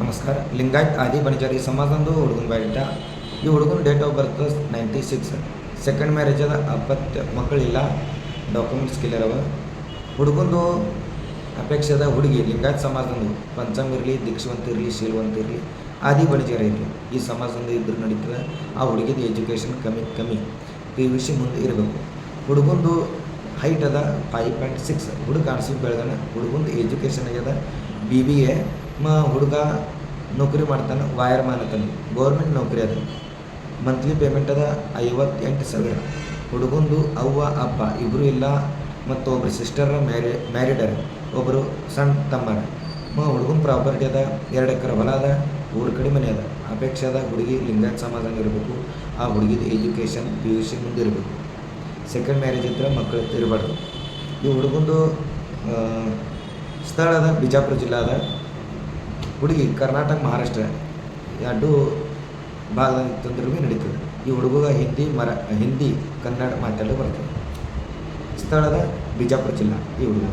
ನಮಸ್ಕಾರ. ಲಿಂಗಾಯತ್ ಆದಿ ಬಣಜಾರಿ ಸಮಾಜದೊಂದು ಹುಡುಗನ ಬಯಟ. ಈ ಹುಡುಗನ date of birth 96. Second marriage ಅದ. ಅಪ್ಪತ್ತು ಮಕ್ಕಳಿಲ್ಲ, ಡಾಕ್ಯುಮೆಂಟ್ಸ್ ಕ್ಲಿಯರ್ ಅವ. ಹುಡುಗಂದು ಅಪೇಕ್ಷೆ ಅದ ಹುಡುಗಿ ಲಿಂಗಾಯತ್ ಸಮಾಜದೊಂದು ಪಂಚಮ್ ಇರಲಿ, ದೀಕ್ಷವಂತ ಇರಲಿ, ಶೀಲವಂತ ಇರಲಿ, ಆದಿ ಬಣಜಾರ ಇರಲಿ, ಈ ಸಮಾಜದೊಂದು ಇದ್ರೂ ನಡೀತದೆ. ಆ ಹುಡುಗಿದ ಎಜುಕೇಷನ್ ಕಮ್ಮಿ PUC ಮುಂದೆ ಇರಬೇಕು. ಹುಡುಗಂದು ಹೈಟ್ ಅದ 5.6. ಹುಡುಗ ಕಾಣಿಸಿ ಬೆಳೆದಾನ. ಹುಡುಗಂದು ಎಜುಕೇಷನ್ ಆಗ್ಯದ BBA. ಹುಡುಗ ನೌಕರಿ ಮಾಡ್ತಾನೆ, ವೈರ್ಮ್ಯಾನ್ ಅತಾನೆ, ಗೌರ್ಮೆಂಟ್ ನೌಕರಿ ಅದ. ಮಂತ್ಲಿ ಪೇಮೆಂಟ್ ಅದ 58,000. ಹುಡುಗಂದು ಅವ್ವ ಅಪ್ಪ ಇಬ್ಬರು ಇಲ್ಲ, ಮತ್ತು ಒಬ್ಬರು ಸಿಸ್ಟರ್ ಮ್ಯಾರಿಡರ್, ಒಬ್ಬರು ಸಣ್ಣ ತಮ್ಮರ. ಹುಡುಗನ ಪ್ರಾಪರ್ಟಿ ಅದ, 2 ಎಕರೆ ಹೊಲ ಅದ, ಊರ ಕಡೆ ಮನೆ ಅದ. ಅಪೇಕ್ಷೆ ಅದ ಹುಡುಗಿ ಲಿಂಗಾಯತ್ ಸಮಾಜಂಗೆ ಇರಬೇಕು. ಆ ಹುಡುಗಿದ ಎಜುಕೇಷನ್ PUC ಮುಂದೆ ಇರಬೇಕು. ಸೆಕೆಂಡ್ ಮ್ಯಾರೇಜ್ ಇದ್ದರೆ ಮಕ್ಕಳು ಇರಬಾರ್ದು. ಈ ಹುಡುಗಂದು ಸ್ಥಳ ಅದ ಬಿಜಾಪುರ ಜಿಲ್ಲಾ ಅದ. ಹುಡುಗಿ ಕರ್ನಾಟಕ ಮಹಾರಾಷ್ಟ್ರ ಎರಡು ಭಾಗದಾಗ ತಂದ್ರೂ ನಡೀತದೆ. ಈ ಹುಡುಗ ಹಿಂದಿ ಕನ್ನಡ ಮಾತಾಡಲು ಬರ್ತದೆ. ಸ್ಥಳದ ಬಿಜಾಪುರ ಜಿಲ್ಲಾ ಈ ಹುಡುಗ.